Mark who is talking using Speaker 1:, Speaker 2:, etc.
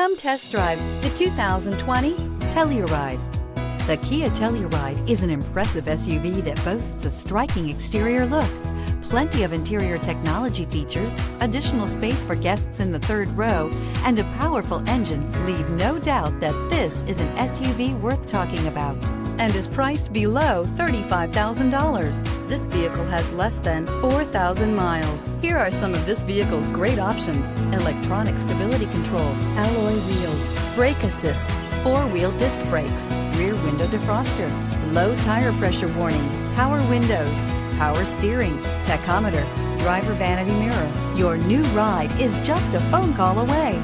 Speaker 1: Come test drive the 2020 Telluride. The Kia Telluride is an impressive SUV that boasts a striking exterior look, plenty of interior technology features, additional space for guests in the third row, and a powerful engine leave no doubt that this is an SUV worth talking about and is priced below $35,000. This vehicle has less than 4,000 miles. Here are some of this vehicle's great options: electronic stability control, alloy wheels, brake assist, four-wheel disc brakes, rear window defroster, low tire pressure warning, power windows, power steering, tachometer, driver vanity mirror. Your new ride is just a phone call away.